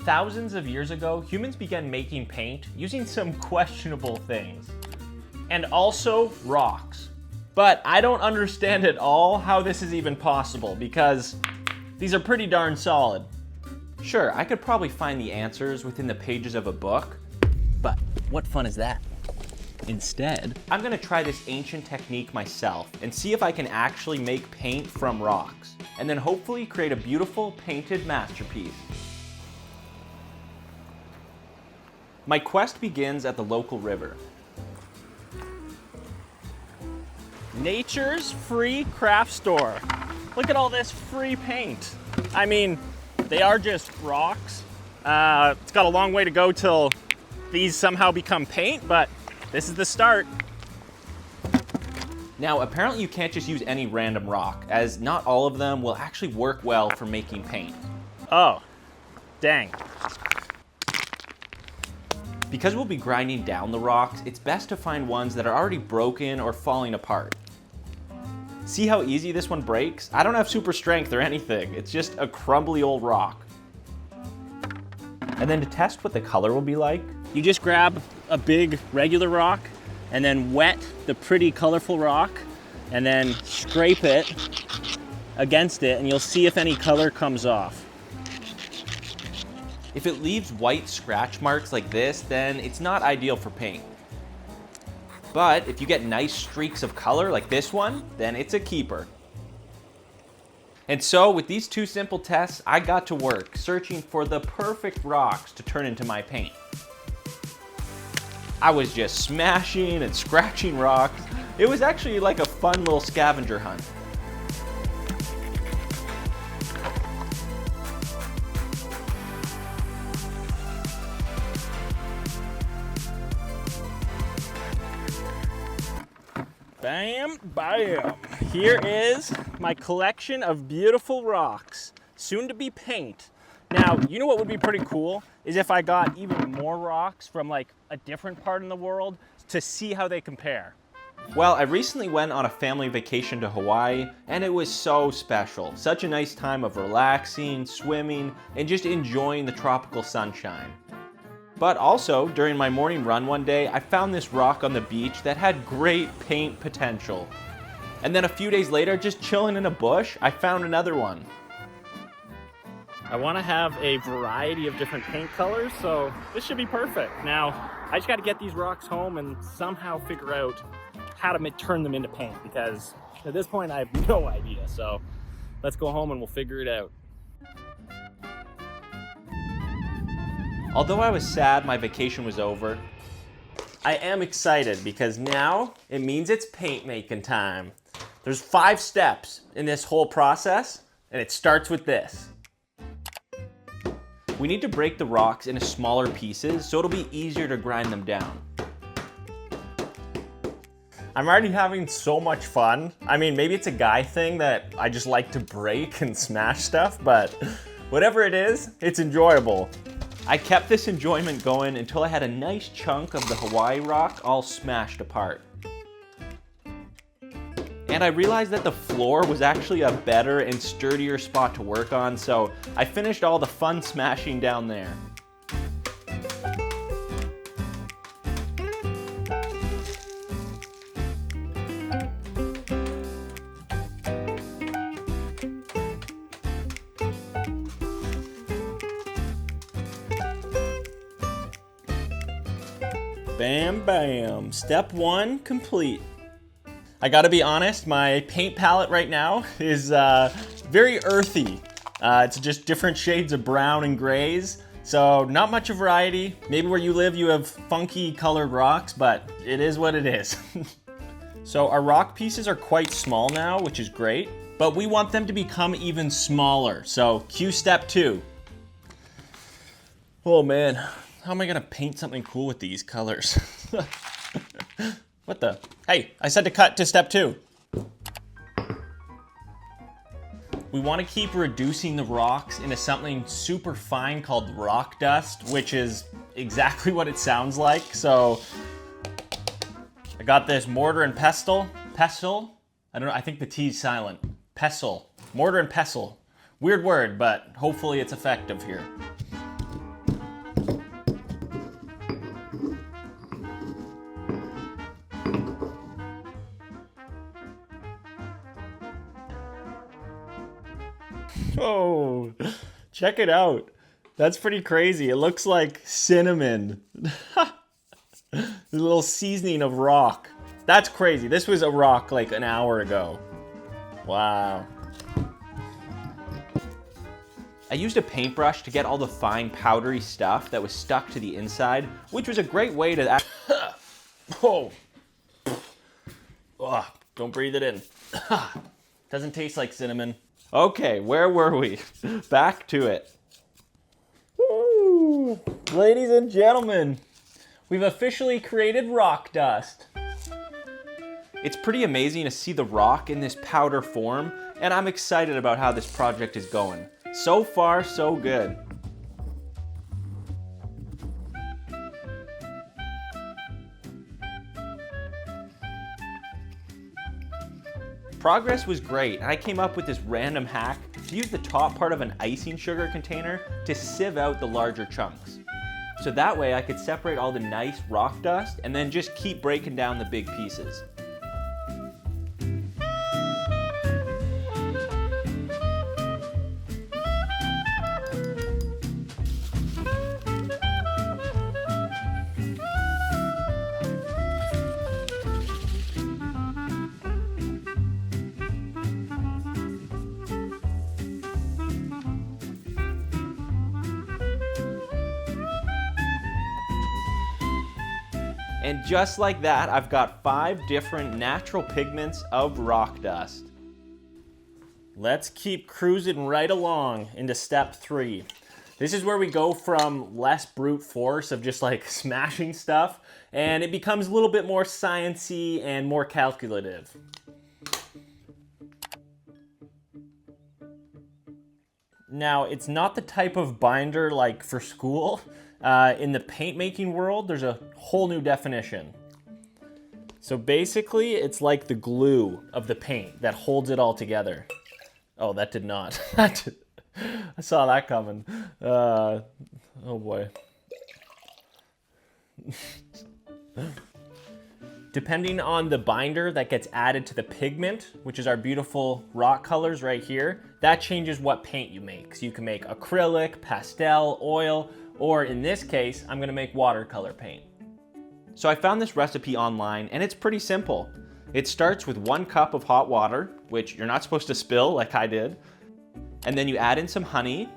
Thousands of years ago, humans began making paint using some questionable things. And also rocks. But I don't understand at all how this is even possible because these are pretty darn solid. Sure, I could probably find the answers within the pages of a book, but what fun is that? Instead, I'm gonna try this ancient technique myself and see if I can actually make paint from rocks, and then hopefully create a beautiful painted masterpiece. My quest begins at the local river. Nature's Free Craft Store. Look at all this free paint. I mean, they are just rocks. It's got a long way to go till these somehow become paint, but this is the start. Now, apparently you can't just use any random rock, as not all of them will actually work well for making paint. Oh, dang. Because we'll be grinding down the rocks, it's best to find ones that are already broken or falling apart. See how easy this one breaks? I don't have super strength or anything. It's just a crumbly old rock. And then to test what the color will be like, you just grab a big regular rock and then wet the pretty colorful rock and then scrape it against it and you'll see if any color comes off. If it leaves white scratch marks like this, then it's not ideal for paint. But if you get nice streaks of color like this one, then it's a keeper. And so with these two simple tests, I got to work searching for the perfect rocks to turn into my paint. I was just smashing and scratching rocks. It was actually like a fun little scavenger hunt. Bam, bam. Here is my collection of beautiful rocks, soon to be paint. Now, you know what would be pretty cool is if I got even more rocks from like a different part in the world to see how they compare. Well, I recently went on a family vacation to Hawaii and it was so special. Such a nice time of relaxing, swimming, and just enjoying the tropical sunshine. But also, during my morning run one day, I found this rock on the beach that had great paint potential. And then a few days later, just chilling in a bush, I found another one. I want to have a variety of different paint colors, so this should be perfect. Now, I just got to get these rocks home and somehow figure out how to turn them into paint, because at this point I have no idea. So let's go home and we'll figure it out. Although I was sad my vacation was over, I am excited because now it means it's paint making time. There's 5 steps in this whole process, and it starts with this. We need to break the rocks into smaller pieces so it'll be easier to grind them down. I'm already having so much fun. I mean, maybe it's a guy thing that I just like to break and smash stuff, but whatever it is, it's enjoyable. I kept this enjoyment going until I had a nice chunk of the Hawaii rock all smashed apart. And I realized that the floor was actually a better and sturdier spot to work on, so I finished all the fun smashing down there. Bam, bam. Step 1 complete. I gotta be honest, my paint palette right now is very earthy. It's just different shades of brown and grays, so not much of variety. Maybe where you live you have funky colored rocks, but it is what it is. So our rock pieces are quite small now, which is great, but we want them to become even smaller. So cue step 2. Oh man. How am I gonna paint something cool with these colors? What the? Hey, I said to cut to step 2. We want to keep reducing the rocks into something super fine called rock dust, which is exactly what it sounds like. So I got this mortar and pestle. Pestle? I don't know, I think the T's silent. Pestle. Mortar and pestle. Weird word, but hopefully it's effective here. Oh, check it out. That's pretty crazy. It looks like cinnamon. A little seasoning of rock. That's crazy. This was a rock like an hour ago. Wow. I used a paintbrush to get all the fine powdery stuff that was stuck to the inside, which was a great way to... Oh. Ugh, don't breathe it in. Doesn't taste like cinnamon. Okay, where were we? Back to it. Woo! Ladies and gentlemen, we've officially created rock dust. It's pretty amazing to see the rock in this powder form, and I'm excited about how this project is going. So far, so good. Progress was great, and I came up with this random hack to use the top part of an icing sugar container to sieve out the larger chunks. So that way I could separate all the nice rock dust and then just keep breaking down the big pieces. And just like that, I've got 5 different natural pigments of rock dust. Let's keep cruising right along into step 3. This is where we go from less brute force of just like smashing stuff, and it becomes a little bit more science-y and more calculative. Now, it's not the type of binder like for school. In the paint making world, there's a whole new definition. So basically, it's like the glue of the paint that holds it all together. Oh, that did not. I saw that coming. Oh boy. Depending on the binder that gets added to the pigment, which is our beautiful rock colors right here, that changes what paint you make. So you can make acrylic, pastel, oil, or in this case, I'm gonna make watercolor paint. So I found this recipe online and it's pretty simple. It starts with 1 cup of hot water, which you're not supposed to spill like I did. And then you add in some honey.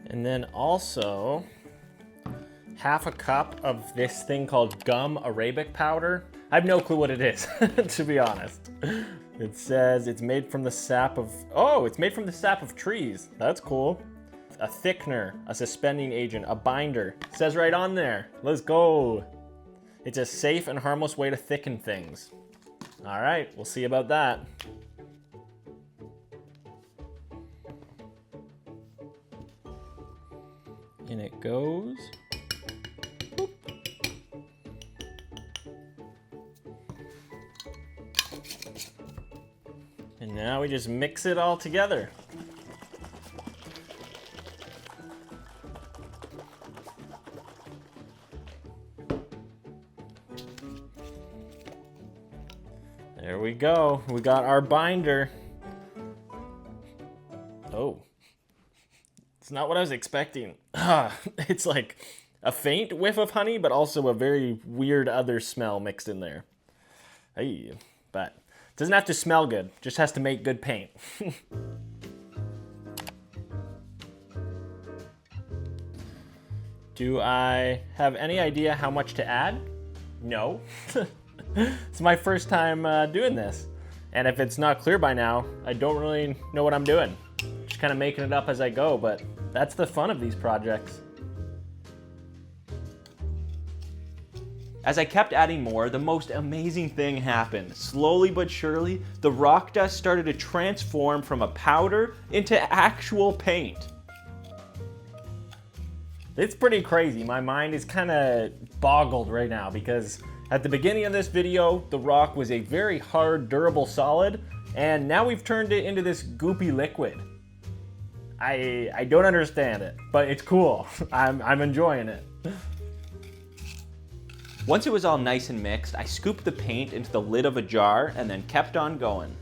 And then also half a cup of this thing called gum arabic powder. I have no clue what it is, to be honest. It says it's made from the sap of, oh, it's made from the sap of trees. That's cool. A thickener, a suspending agent, a binder. It says right on there. Let's go. It's a safe and harmless way to thicken things. All right, we'll see about that. In it goes. Boop. And now we just mix it all together. There we go. We got our binder. Oh. It's not what I was expecting. It's like a faint whiff of honey, but also a very weird other smell mixed in there. Hey, but it doesn't have to smell good. Just has to make good paint. Do I have any idea how much to add? No. It's my first time doing this. And if it's not clear by now, I don't really know what I'm doing. Just kind of making it up as I go, but that's the fun of these projects. As I kept adding more, the most amazing thing happened. Slowly but surely, the rock dust started to transform from a powder into actual paint. It's pretty crazy. My mind is kind of boggled right now because at the beginning of this video, the rock was a very hard, durable solid, and now we've turned it into this goopy liquid. I don't understand it, but it's cool. I'm enjoying it. Once it was all nice and mixed, I scooped the paint into the lid of a jar and then kept on going.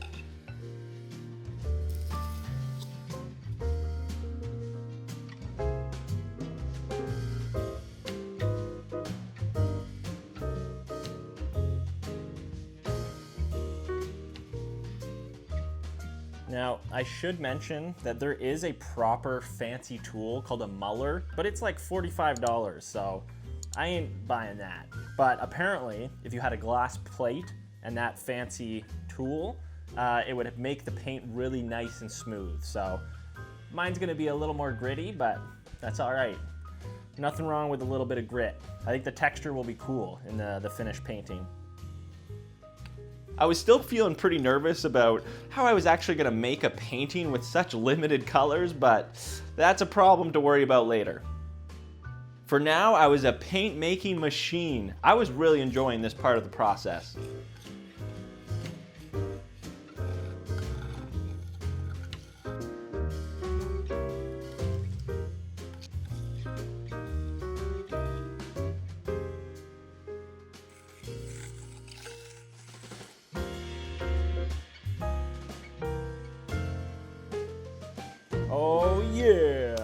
Now, I should mention that there is a proper fancy tool called a muller, but it's like $45, so I ain't buying that. But apparently, if you had a glass plate and that fancy tool, it would make the paint really nice and smooth. So mine's gonna be a little more gritty, but that's all right. Nothing wrong with a little bit of grit. I think the texture will be cool in the finished painting. I was still feeling pretty nervous about how I was actually gonna make a painting with such limited colors, but that's a problem to worry about later. For now, I was a paint making machine. I was really enjoying this part of the process. Oh yeah,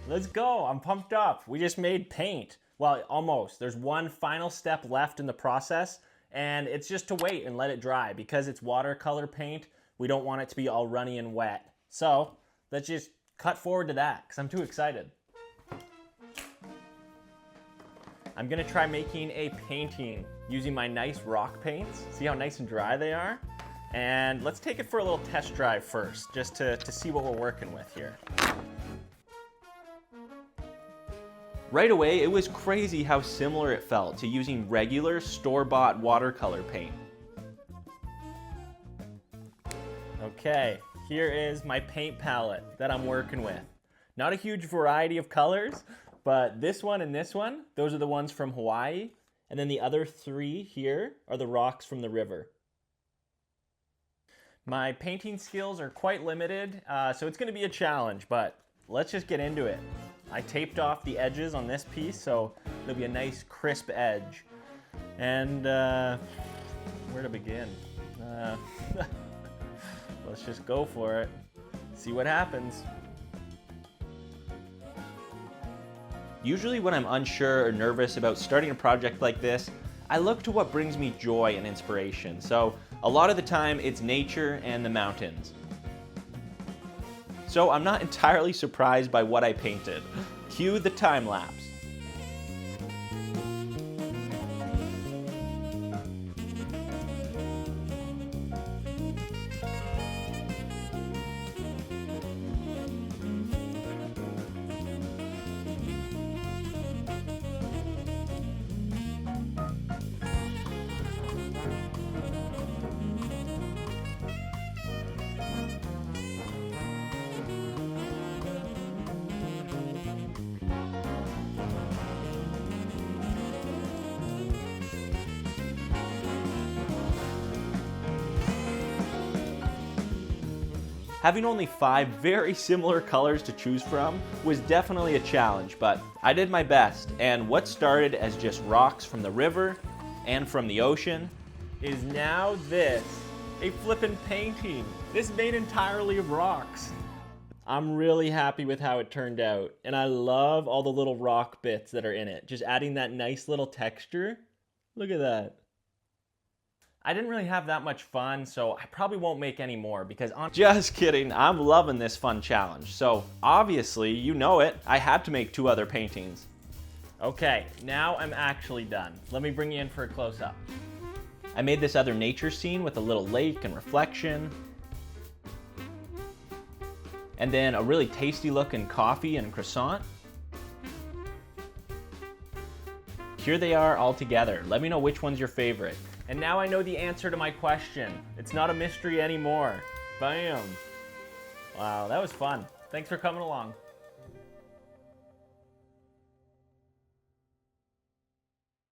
let's go. I'm pumped up. We just made paint. Well, almost. There's one final step left in the process, and it's just to wait and let it dry. Because it's watercolor paint, we don't want it to be all runny and wet. So let's just cut forward to that, because I'm too excited. I'm gonna try making a painting using my nice rock paints. See how nice and dry they are? And let's take it for a little test drive first, just to see what we're working with here. Right away, it was crazy how similar it felt to using regular store-bought watercolor paint. Okay, here is my paint palette that I'm working with. Not a huge variety of colors, but this one and this one, those are the ones from Hawaii. And then the other three here are the rocks from the river. My painting skills are quite limited, so it's gonna be a challenge, but let's just get into it. I taped off the edges on this piece, so there'll be a nice crisp edge. And where to begin? Let's just go for it. See what happens. Usually when I'm unsure or nervous about starting a project like this, I look to what brings me joy and inspiration. So a lot of the time it's nature and the mountains. So I'm not entirely surprised by what I painted. Cue the time lapse. Having only 5 very similar colors to choose from was definitely a challenge, but I did my best, and what started as just rocks from the river and from the ocean is now this, a flippin' painting. This made entirely of rocks. I'm really happy with how it turned out, and I love all the little rock bits that are in it, just adding that nice little texture. Look at that. I didn't really have that much fun, so I probably won't make any more because I'm just kidding. I'm loving this fun challenge. So obviously, you know it, I had to make 2 other paintings. Okay, now I'm actually done. Let me bring you in for a close-up. I made this other nature scene with a little lake and reflection. And then a really tasty looking coffee and croissant. Here they are all together. Let me know which one's your favorite. And now I know the answer to my question. It's not a mystery anymore. Bam. Wow, that was fun. Thanks for coming along.